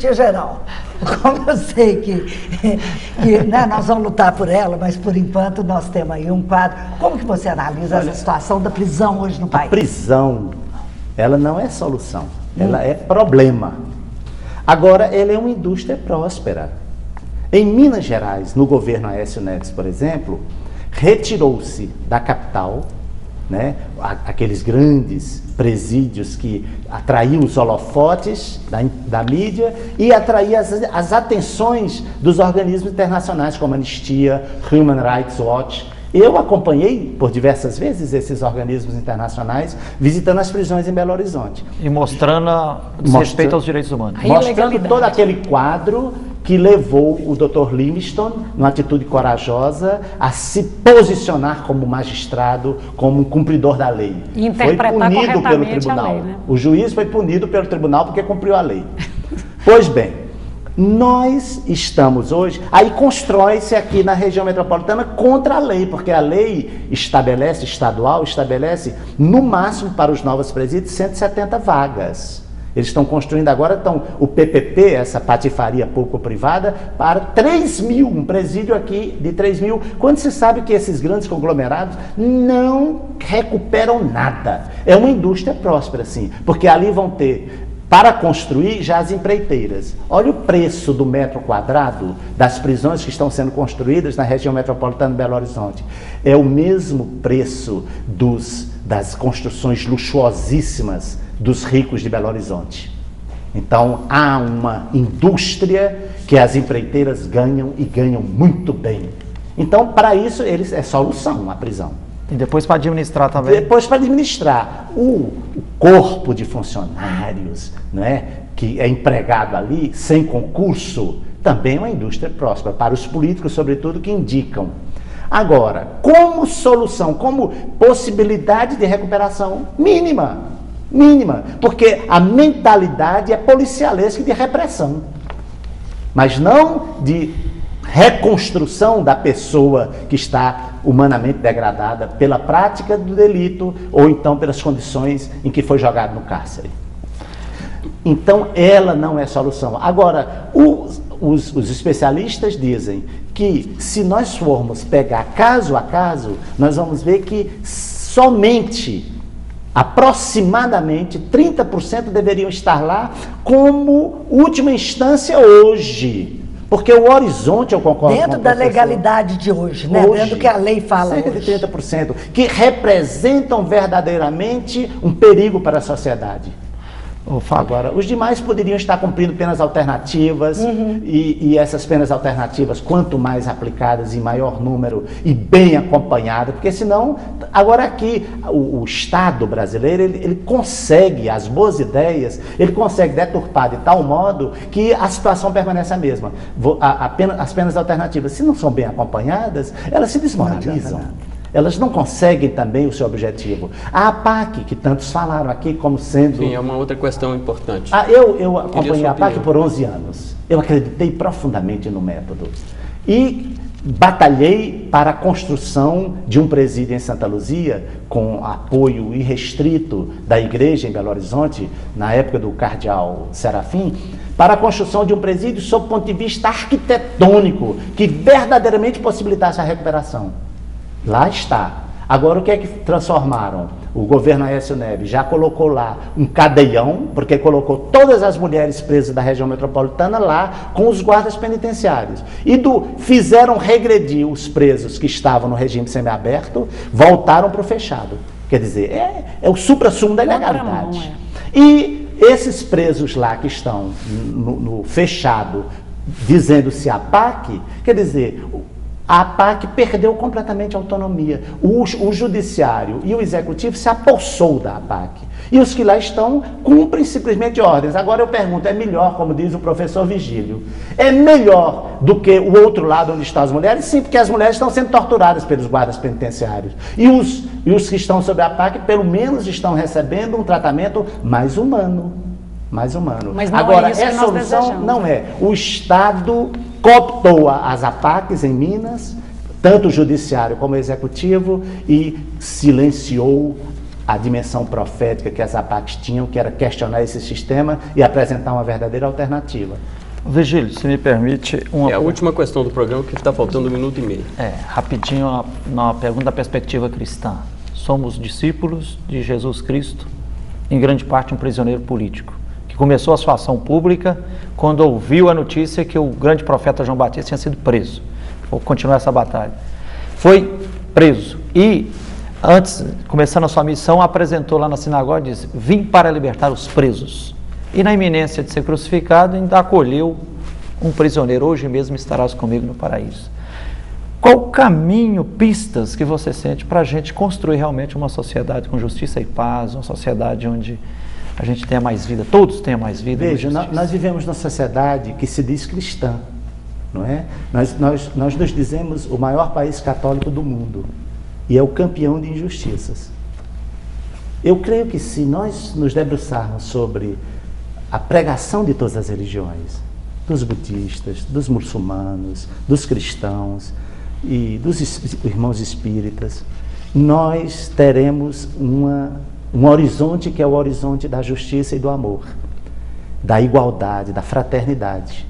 anistia geral. Como eu sei né, nós vamos lutar por ela, mas por enquanto nós temos aí um quadro. Como que você analisa essa situação da prisão hoje no país? A prisão, ela não é solução, ela é problema. Agora, ela é uma indústria próspera. Em Minas Gerais, no governo Aécio Neves, por exemplo, retirou-se da capital, né, aqueles grandes presídios que atraíam os holofotes da mídia e atraía as atenções dos organismos internacionais como Anistia, Human Rights Watch. Eu acompanhei por diversas vezes esses organismos internacionais visitando as prisões em Belo Horizonte. E mostrando desrespeito aos direitos humanos. Mostrando todo aquele quadro que levou o Dr. Livingstone, numa atitude corajosa, a se posicionar como magistrado, como um cumpridor da lei. E interpretar foi punido pelo tribunal. a lei, né? O juiz foi punido pelo tribunal porque cumpriu a lei. Pois bem, nós estamos hoje, aí constrói-se aqui na região metropolitana contra a lei, porque a lei estadual estabelece, no máximo para os novos presídios, 170 vagas. Eles estão construindo agora, o PPP, essa patifaria público-privada, para 3 mil, um presídio aqui de 3 mil, quando se sabe que esses grandes conglomerados não recuperam nada. É uma indústria próspera, sim, porque ali vão ter, para construir, já as empreiteiras. Olha o preço do metro quadrado das prisões que estão sendo construídas na região metropolitana de Belo Horizonte. É o mesmo preço das construções luxuosíssimas dos ricos de Belo Horizonte. Então, há uma indústria que as empreiteiras ganham e ganham muito bem. Então, para isso, é solução a prisão. E depois para administrar também. Depois para administrar. O corpo de funcionários, né, que é empregado ali, sem concurso, também é uma indústria próspera, para os políticos, sobretudo, que indicam. Agora, como solução, como possibilidade de recuperação mínima, porque a mentalidade é policialesca de repressão, mas não de reconstrução da pessoa que está humanamente degradada pela prática do delito ou então pelas condições em que foi jogado no cárcere. Então, ela não é solução. Agora, os especialistas dizem que se nós formos pegar caso a caso, nós vamos ver que somente aproximadamente 30% deveriam estar lá como última instância hoje. Porque o horizonte, eu concordo com o dentro da legalidade de hoje, né? Hoje, dentro do que a lei fala cerca hoje. de 30%, que representam verdadeiramente um perigo para a sociedade. Agora, os demais poderiam estar cumprindo penas alternativas, e essas penas alternativas, quanto mais aplicadas em maior número e bem acompanhadas, porque senão, agora aqui, o Estado brasileiro, ele consegue, as boas ideias, ele consegue deturpar de tal modo que a situação permanece a mesma. As penas alternativas, se não são bem acompanhadas, elas se desmoralizam. Elas não conseguem também o seu objetivo. A APAC, que tantos falaram aqui como sendo... Sim, é uma outra questão importante. Eu acompanhei a APAC por 11 anos. Eu acreditei profundamente no método. E batalhei para a construção de um presídio em Santa Luzia, com apoio irrestrito da igreja em Belo Horizonte, na época do cardeal Serafim, para a construção de um presídio sob o ponto de vista arquitetônico, que verdadeiramente possibilitasse a recuperação. Lá está. Agora, o que é que transformaram? O governo Aécio Neves já colocou lá um cadeião, porque colocou todas as mulheres presas da região metropolitana lá com os guardas penitenciários. E fizeram regredir os presos que estavam no regime semiaberto, voltaram para o fechado. Quer dizer, é o suprassumo da ilegalidade. E esses presos lá que estão no fechado, dizendo-se APAC, quer dizer... A APAC perdeu completamente a autonomia. O judiciário e o executivo se apossou da APAC. E os que lá estão cumprem simplesmente ordens. Agora eu pergunto, é melhor, como diz o professor Vigílio, é melhor do que o outro lado onde estão as mulheres? Sim, porque as mulheres estão sendo torturadas pelos guardas penitenciários. E os que estão sob a APAC, pelo menos, estão recebendo um tratamento mais humano. Mas não agora, é isso que nós desejamos, não é. O Estado cooptou as APACs em Minas, tanto o judiciário como o executivo, e silenciou a dimensão profética que as APACs tinham, que era questionar esse sistema e apresentar uma verdadeira alternativa. Virgílio, se me permite... É a última questão do programa, que está faltando 1 minuto e meio. Rapidinho, uma pergunta da perspectiva cristã. Somos discípulos de Jesus Cristo, em grande parte um prisioneiro político, que começou a sua ação pública quando ouviu a notícia que o grande profeta João Batista tinha sido preso. Vou continuar essa batalha. Foi preso e, antes, começando a sua missão, apresentou lá na sinagoga e disse: vim para libertar os presos. E na iminência de ser crucificado, ainda acolheu um prisioneiro: hoje mesmo estarás comigo no paraíso. Qual o caminho, pistas que você sente para a gente construir realmente uma sociedade com justiça e paz, uma sociedade onde a gente tenha mais vida, todos tenham mais vida? Veja, nós vivemos numa sociedade que se diz cristã, não é? Nós nos dizemos o maior país católico do mundo e é o campeão de injustiças. Eu creio que se nós nos debruçarmos sobre a pregação de todas as religiões, dos budistas, dos muçulmanos, dos cristãos e dos irmãos espíritas, nós teremos um horizonte que é o horizonte da justiça e do amor, da igualdade, da fraternidade.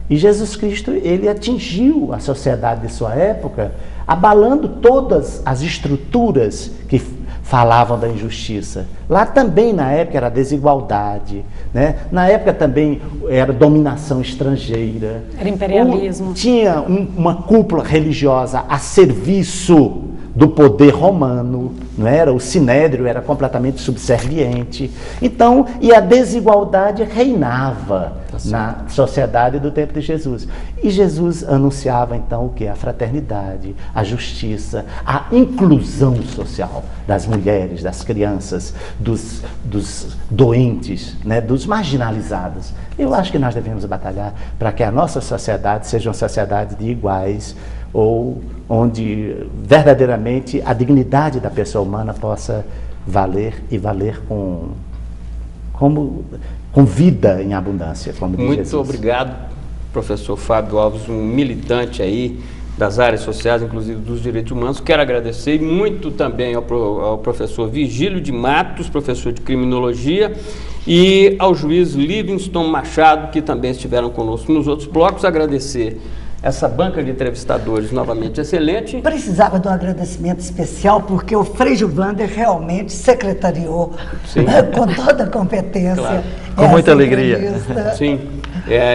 E Jesus Cristo, ele atingiu a sociedade de sua época, abalando todas as estruturas que falavam da injustiça. Lá também, na época, era desigualdade, né? Na época também era dominação estrangeira. Era imperialismo. Tinha uma cúpula religiosa a serviço do poder romano, não era? O sinédrio era completamente subserviente. Então, e a desigualdade reinava na sociedade do tempo de Jesus. E Jesus anunciava então o que? A fraternidade, a justiça, a inclusão social das mulheres, das crianças, dos doentes, né? Dos marginalizados. Eu acho que nós devemos batalhar para que a nossa sociedade seja uma sociedade de iguais, ou onde verdadeiramente a dignidade da pessoa humana possa valer e valer com vida em abundância, como diz Jesus. Muito obrigado, professor Fábio Alves, um militante aí das áreas sociais, inclusive dos direitos humanos. Quero agradecer muito também ao professor Virgílio de Matos, professor de criminologia, e ao juiz Livingston Machado, que também estiveram conosco nos outros blocos. Agradecer essa banca de entrevistadores novamente excelente. Precisava de um agradecimento especial, porque o Frei Gilvander realmente secretariou com toda a competência. Claro. Com muita alegria. Sim,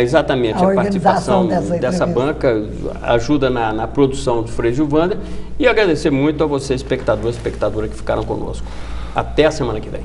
exatamente. A participação dessa banca ajuda na produção do Frei Gilvander. E agradecer muito a você, espectador e espectadora, que ficaram conosco. Até a semana que vem.